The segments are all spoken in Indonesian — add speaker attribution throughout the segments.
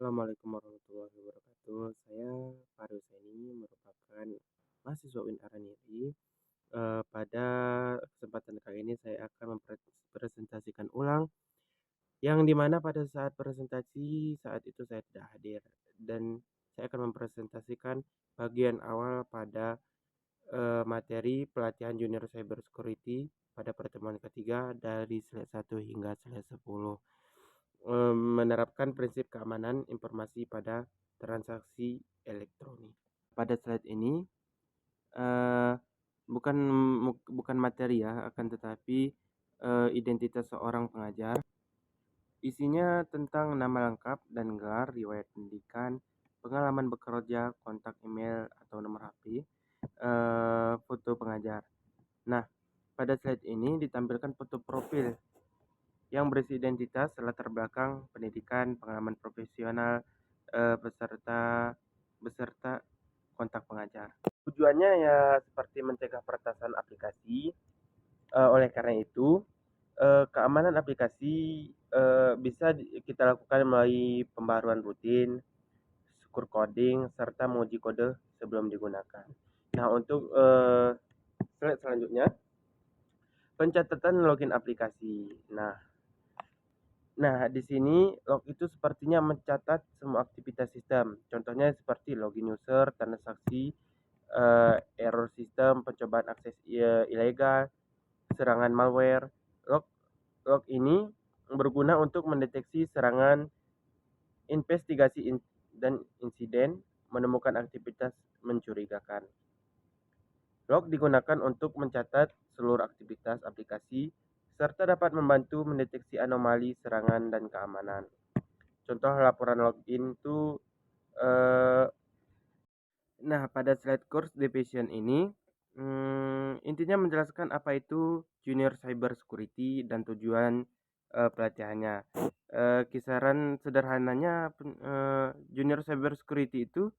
Speaker 1: Assalamualaikum warahmatullahi wabarakatuh. Saya Fahri Husaini merupakan mahasiswa UIN Araniri. Pada kesempatan kali ini saya akan mempresentasikan ulang yang dimana pada saat presentasi saat itu saya tidak hadir dan saya akan mempresentasikan bagian awal pada materi pelatihan Junior Cyber Security pada pertemuan ketiga dari slide 1 hingga slide 10. Menerapkan prinsip keamanan informasi pada transaksi elektronik. Pada slide ini eh, bukan bukan materi ya, akan tetapi identitas seorang pengajar. Isinya tentang nama lengkap dan gelar, riwayat pendidikan, pengalaman bekerja, kontak email atau nomor HP, foto pengajar. Nah, pada slide ini ditampilkan foto profil yang berisi identitas, latar belakang, pendidikan, pengalaman profesional, beserta beserta kontak pengajar. Tujuannya ya seperti mencegah peretasan aplikasi. Oleh karena itu, keamanan aplikasi bisa kita lakukan melalui pembaruan rutin, secure coding, serta menguji kode sebelum digunakan. Nah, untuk slide selanjutnya, pencatatan login aplikasi. Nah, di sini log itu sepertinya mencatat semua aktivitas sistem. Contohnya seperti login user, transaksi, error sistem, pencobaan akses ilegal, serangan malware. Log log ini berguna untuk mendeteksi serangan, investigasi dan insiden, menemukan aktivitas mencurigakan. Log digunakan untuk mencatat seluruh aktivitas aplikasi serta dapat membantu mendeteksi anomali, serangan, dan keamanan. Contoh laporan login itu eh, nah pada slide course division ini intinya menjelaskan apa itu Junior Cyber Security dan tujuan pelatihannya. Kisaran sederhananya Junior Cyber Security itu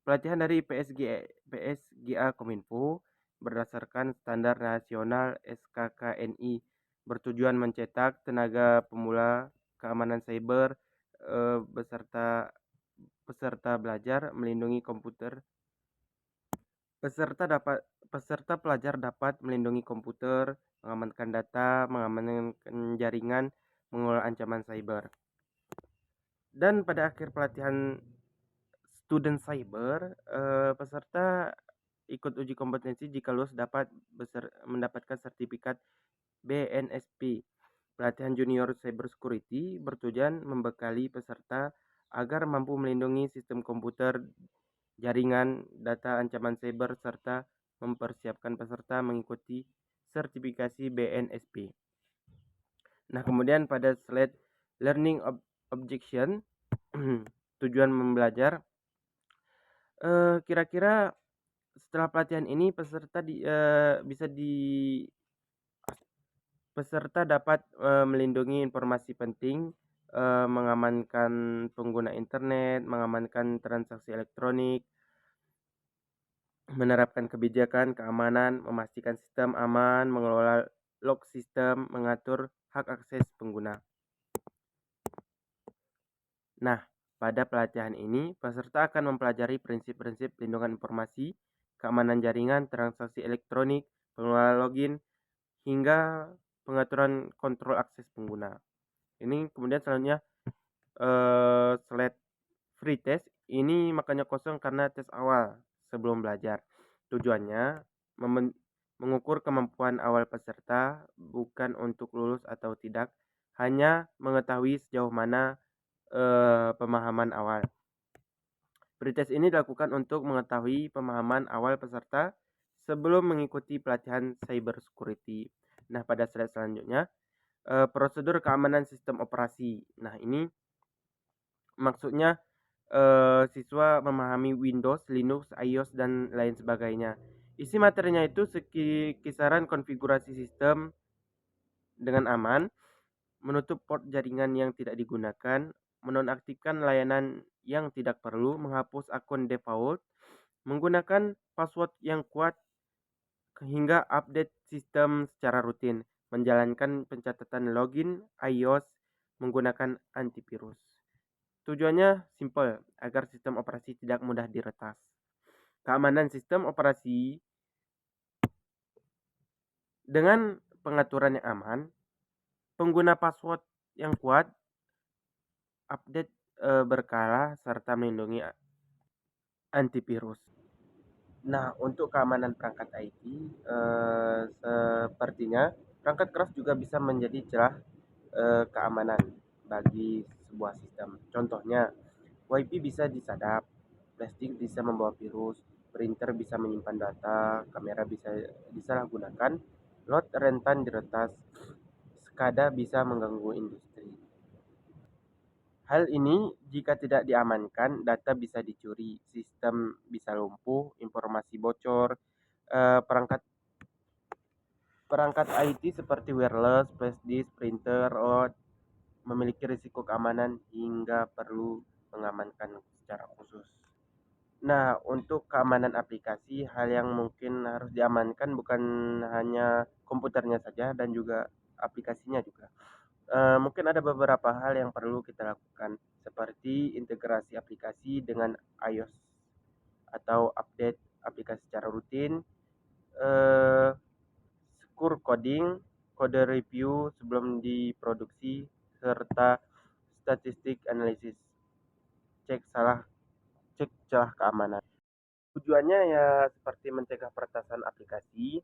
Speaker 1: pelatihan dari PSGA Kominfo berdasarkan standar nasional SKKNI bertujuan mencetak tenaga pemula keamanan cyber beserta peserta belajar melindungi komputer. Peserta pelajar dapat melindungi komputer, mengamankan data, mengamankan jaringan, mengelola ancaman cyber. Dan pada akhir pelatihan student cyber, peserta ikut uji kompetensi jika lulus dapat mendapatkan sertifikat BNSP. Pelatihan Junior Cyber Security bertujuan membekali peserta agar mampu melindungi sistem komputer, jaringan, data ancaman cyber, serta mempersiapkan peserta mengikuti sertifikasi BNSP. Nah, kemudian pada slide learning objection, tujuan membelajar, kira-kira setelah pelatihan ini peserta dapat melindungi informasi penting, mengamankan pengguna internet, mengamankan transaksi elektronik, menerapkan kebijakan keamanan, memastikan sistem aman, mengelola log sistem, mengatur hak akses pengguna. Nah, pada pelatihan ini, peserta akan mempelajari prinsip-prinsip perlindungan informasi, keamanan jaringan, transaksi elektronik, pengelolaan login, hingga pengaturan kontrol akses pengguna. Ini kemudian selanjutnya slide free test. Ini makanya kosong karena tes awal sebelum belajar. Tujuannya mengukur kemampuan awal peserta, bukan untuk lulus atau tidak, hanya mengetahui sejauh mana pemahaman awal. Pretest ini dilakukan untuk mengetahui pemahaman awal peserta sebelum mengikuti pelatihan cyber security. Nah, pada slide selanjutnya, prosedur keamanan sistem operasi. Nah, ini maksudnya siswa memahami Windows, Linux, iOS, dan lain sebagainya. Isi materinya itu kisaran konfigurasi sistem dengan aman, menutup port jaringan yang tidak digunakan, menonaktifkan layanan yang tidak perlu, menghapus akun default, menggunakan password yang kuat, hingga update sistem secara rutin, menjalankan pencatatan login iOS menggunakan antivirus. Tujuannya simpel, agar sistem operasi tidak mudah diretas. Keamanan sistem operasi dengan pengaturan yang aman, pengguna password yang kuat, update berkala, serta melindungi antivirus. Nah, untuk keamanan perangkat IT, sepertinya perangkat keras juga bisa menjadi celah keamanan bagi sebuah sistem. Contohnya, WiFi bisa disadap, plastik bisa membawa virus, printer bisa menyimpan data, kamera bisa disalahgunakan, load rentan diretas, SCADA bisa mengganggu industri. Hal ini jika tidak diamankan, data bisa dicuri, sistem bisa lumpuh, informasi bocor, perangkat perangkat IT seperti wireless, flash disk, printer, load memiliki risiko keamanan hingga perlu mengamankan secara khusus. Nah, untuk keamanan aplikasi, hal yang mungkin harus diamankan bukan hanya komputernya saja dan juga aplikasinya juga. Mungkin ada beberapa hal yang perlu kita lakukan, seperti integrasi aplikasi dengan iOS atau update aplikasi secara rutin, eh, secure coding, kode review sebelum diproduksi, serta statistik analisis, cek salah, cek celah keamanan. Tujuannya ya seperti mencegah peretasan aplikasi.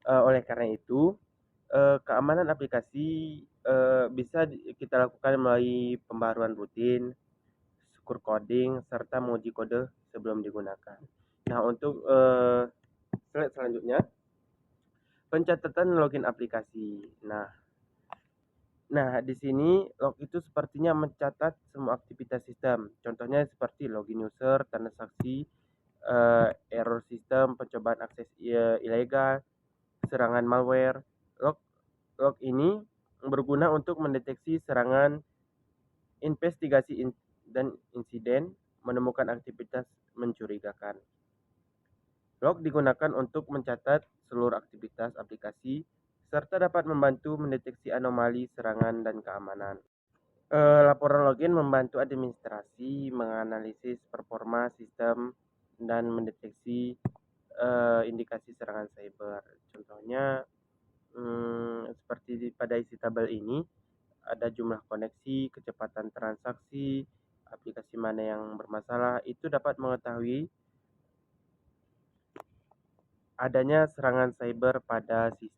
Speaker 1: Oleh karena itu, keamanan aplikasi bisa kita lakukan melalui pembaruan rutin, secure coding, serta menguji kode sebelum digunakan. Nah, untuk slide selanjutnya, pencatatan login aplikasi. Nah, di sini log itu sepertinya mencatat semua aktivitas sistem. Contohnya seperti login user, transaksi, error sistem, pencobaan akses ilegal, serangan malware. Log log ini berguna untuk mendeteksi serangan, investigasi dan insiden, menemukan aktivitas mencurigakan. Log digunakan untuk mencatat seluruh aktivitas aplikasi serta dapat membantu mendeteksi anomali, serangan, dan keamanan. Laporan login membantu administrasi menganalisis performa sistem dan mendeteksi indikasi serangan cyber. Contohnya, seperti pada isi tabel ini, ada jumlah koneksi, kecepatan transaksi, aplikasi mana yang bermasalah, itu dapat mengetahui adanya serangan cyber pada sistem.